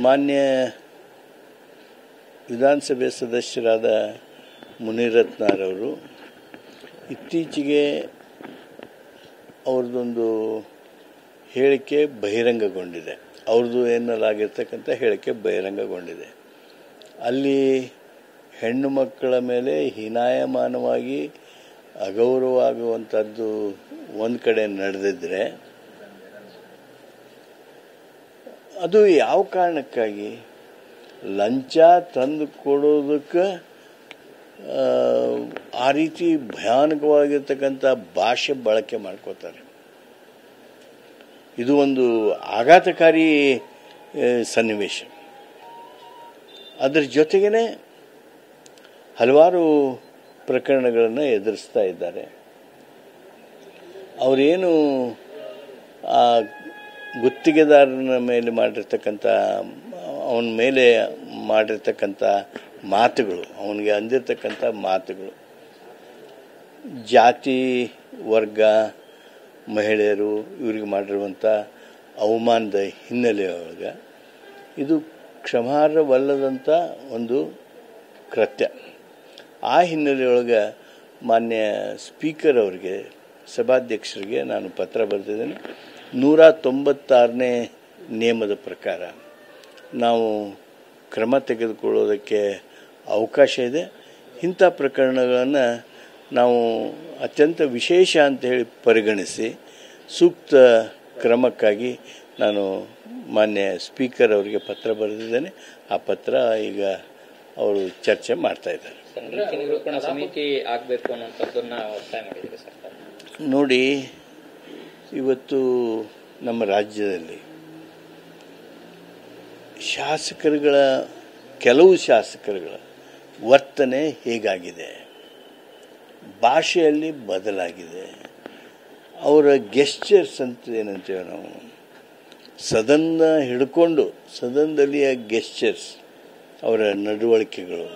ಮಾನ್ಯ ವಿಧಾನಸಭೆ ಸದಸ್ಯರಾದ ಮುನಿರತ್ನರವರು ಇತ್ತೀಚೆಗೆ ಅವ್ರದ್ದೊಂದು ಹೇಳಿಕೆ ಬಹಿರಂಗಗೊಂಡಿದೆ. ಅವ್ರದ್ದು ಎನ್ನಲಾಗಿರ್ತಕ್ಕಂಥ ಹೇಳಿಕೆ ಬಹಿರಂಗಗೊಂಡಿದೆ. ಅಲ್ಲಿ ಹೆಣ್ಣು ಮಕ್ಕಳ ಮೇಲೆ ಹೀನಾಯಮಾನವಾಗಿ ಅಗೌರವ ಆಗುವಂಥದ್ದು ಒಂದು ಕಡೆ ನಡೆದಿದ್ದರೆ, ಅದು ಯಾವ ಕಾರಣಕ್ಕಾಗಿ ಲಂಚ ತಂದು ಕೊಡೋದಕ್ಕೆ ಆ ರೀತಿ ಭಯಾನಕವಾಗಿರ್ತಕ್ಕಂಥ ಭಾಷೆ ಬಳಕೆ ಮಾಡ್ಕೋತಾರೆ. ಇದು ಒಂದು ಆಘಾತಕಾರಿ ಸನ್ನಿವೇಶ. ಅದರ ಜೊತೆಗೇ ಹಲವಾರು ಪ್ರಕರಣಗಳನ್ನು ಎದುರಿಸ್ತಾ ಇದ್ದಾರೆ. ಅವರೇನು ಆ ಗುತ್ತಿಗೆದಾರನ ಮೇಲೆ ಮಾಡಿರ್ತಕ್ಕಂಥ ಅವನ ಮೇಲೆ ಮಾಡಿರ್ತಕ್ಕಂಥ ಮಾತುಗಳು, ಅವನಿಗೆ ಅಂದಿರ್ತಕ್ಕಂಥ ಮಾತುಗಳು, ಜಾತಿ ವರ್ಗ ಮಹಿಳೆಯರು ಇವರಿಗೆ ಮಾಡಿರುವಂಥ ಅವಮಾನದ ಹಿನ್ನೆಲೆಯೊಳಗೆ ಇದು ಕ್ಷಮಾರ್ಹವಲ್ಲದಂಥ ಒಂದು ಕೃತ್ಯ. ಆ ಹಿನ್ನೆಲೆಯೊಳಗೆ ಮಾನ್ಯ ಸ್ಪೀಕರ್ ಅವರಿಗೆ, ಸಭಾಧ್ಯಕ್ಷರಿಗೆ ನಾನು ಪತ್ರ ಬರೆದಿದ್ದೇನೆ. 196ನೇ ನಿಯಮದ ಪ್ರಕಾರ ನಾವು ಕ್ರಮ ತೆಗೆದುಕೊಳ್ಳೋದಕ್ಕೆ ಅವಕಾಶ ಇದೆ. ಇಂಥ ಪ್ರಕರಣಗಳನ್ನು ನಾವು ಅತ್ಯಂತ ವಿಶೇಷ ಅಂತ ಹೇಳಿ ಪರಿಗಣಿಸಿ ಸೂಕ್ತ ಕ್ರಮಕ್ಕಾಗಿ ನಾನು ಮಾನ್ಯ ಸ್ಪೀಕರ್ ಅವರಿಗೆ ಪತ್ರ ಬರೆದಿದ್ದೇನೆ. ಆ ಪತ್ರ ಈಗ ಅವರು ಚರ್ಚೆ ಮಾಡ್ತಾ ಇದ್ದಾರೆ. ಸಮಿತಿ ಆಗಬೇಕು ಅನ್ನೋಂಥದ್ದನ್ನ ಒತ್ತಾಯ ಮಾಡಿದ್ದಾರೆ ಸರ್ಕಾರ. ನೋಡಿ, ಇವತ್ತು ನಮ್ಮ ರಾಜ್ಯದಲ್ಲಿ ಕೆಲವು ಶಾಸಕರುಗಳ ವರ್ತನೆ ಹೇಗಾಗಿದೆ, ಭಾಷೆಯಲ್ಲಿ ಬದಲಾಗಿದೆ. ಅವರ ಗೆಸ್ಚರ್ಸ್ ಅಂತ ಏನಂತೇವೆ ನಾವು, ಸದನ ಹಿಡ್ಕೊಂಡು ಸದನದಲ್ಲಿಯ ಗೆಸ್ಚರ್ಸ್, ಅವರ ನಡವಳಿಕೆಗಳು,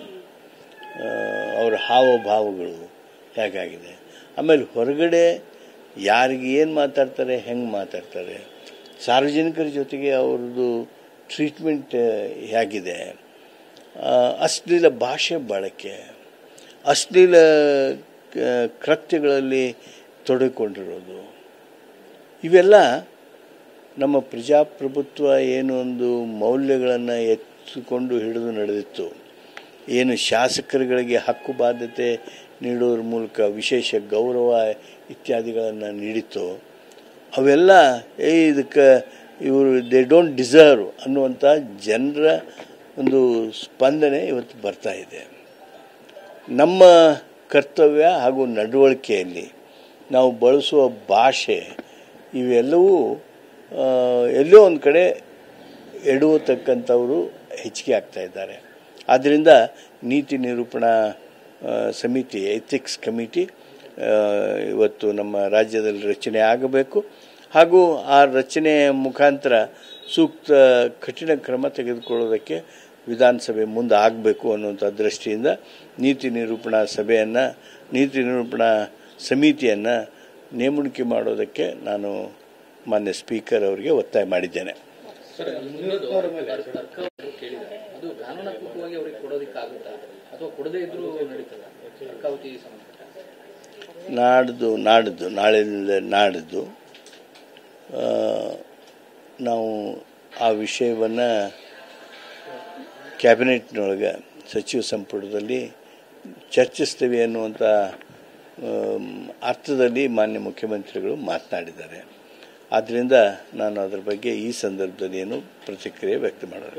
ಅವರ ಹಾವಭಾವಗಳು ಹೇಗಾಗಿದೆ. ಆಮೇಲೆ ಹೊರಗಡೆ ಯಾರಿಗೆ ಏನು ಮಾತಾಡ್ತಾರೆ, ಹೆಂಗೆ ಮಾತಾಡ್ತಾರೆ, ಸಾರ್ವಜನಿಕರ ಜೊತೆಗೆ ಅವ್ರದ್ದು ಟ್ರೀಟ್ಮೆಂಟ್ ಹೇಗಿದೆ, ಅಶ್ಲೀಲ ಭಾಷೆ ಬಳಕೆ, ಅಶ್ಲೀಲ ಕೃತ್ಯಗಳಲ್ಲಿ ತೊಡಗಿಕೊಂಡಿರೋದು, ಇವೆಲ್ಲ ನಮ್ಮ ಪ್ರಜಾಪ್ರಭುತ್ವ ಏನು ಒಂದು ಮೌಲ್ಯಗಳನ್ನು ಎತ್ತಿಕೊಂಡು ಹಿಡಿದು ನಡೆದಿತ್ತು, ಏನು ಶಾಸಕರುಗಳಿಗೆ ಹಕ್ಕು ಬಾಧ್ಯತೆ ನೀಡೋದ್ರ ಮೂಲಕ ವಿಶೇಷ ಗೌರವ ಇತ್ಯಾದಿಗಳನ್ನು ನೀಡಿತ್ತು, ಅವೆಲ್ಲ ಇದಕ್ಕೆ ಇವರು ದೇ ಡೋಂಟ್ ಡಿಸರ್ವ್ ಅನ್ನುವಂಥ ಜನರ ಒಂದು ಸ್ಪಂದನೆ ಇವತ್ತು ಬರ್ತಾ ಇದೆ. ನಮ್ಮ ಕರ್ತವ್ಯ ಹಾಗೂ ನಡವಳಿಕೆಯಲ್ಲಿ ನಾವು ಬಳಸುವ ಭಾಷೆ ಇವೆಲ್ಲವೂ ಎಲ್ಲೋ ಒಂದು ಕಡೆ ಎಡುವತಕ್ಕಂಥವರು ಹೆಚ್ಚಿಗೆ ಆಗ್ತಾ ಇದ್ದಾರೆ. ಆದ್ದರಿಂದ ನೀತಿ ನಿರೂಪಣಾ ಸಮಿತಿ, ಎಥಿಕ್ಸ್ ಕಮಿಟಿ ಇವತ್ತು ನಮ್ಮ ರಾಜ್ಯದಲ್ಲಿ ರಚನೆ ಆಗಬೇಕು. ಹಾಗೂ ಆ ರಚನೆಯ ಮುಖಾಂತರ ಸೂಕ್ತ ಕಠಿಣ ಕ್ರಮ ತೆಗೆದುಕೊಳ್ಳೋದಕ್ಕೆ ವಿಧಾನಸಭೆ ಮುಂದೆ ಆಗಬೇಕು ಅನ್ನುವಂಥ ದೃಷ್ಟಿಯಿಂದ ನೀತಿ ನಿರೂಪಣಾ ಸಮಿತಿಯನ್ನು ನೇಮಣಿಕೆ ಮಾಡೋದಕ್ಕೆ ನಾನು ಮಾನ್ಯ ಸ್ಪೀಕರ್ ಅವರಿಗೆ ಒತ್ತಾಯ ಮಾಡಿದ್ದೇನೆ. ನಾಡಿದ್ದು ನಾವು ಆ ವಿಷಯವನ್ನು ಕ್ಯಾಬಿನೆಟ್ನೊಳಗೆ ಸಚಿವ ಸಂಪುಟದಲ್ಲಿ ಚರ್ಚಿಸ್ತೇವೆ ಅನ್ನುವಂಥ ಅರ್ಥದಲ್ಲಿ ಮಾನ್ಯ ಮುಖ್ಯಮಂತ್ರಿಗಳು ಮಾತನಾಡಿದ್ದಾರೆ. ಆದ್ದರಿಂದ ನಾನು ಅದರ ಬಗ್ಗೆ ಈ ಸಂದರ್ಭದಲ್ಲಿ ಏನು ಪ್ರತಿಕ್ರಿಯೆ ವ್ಯಕ್ತ ಮಾಡೋದು.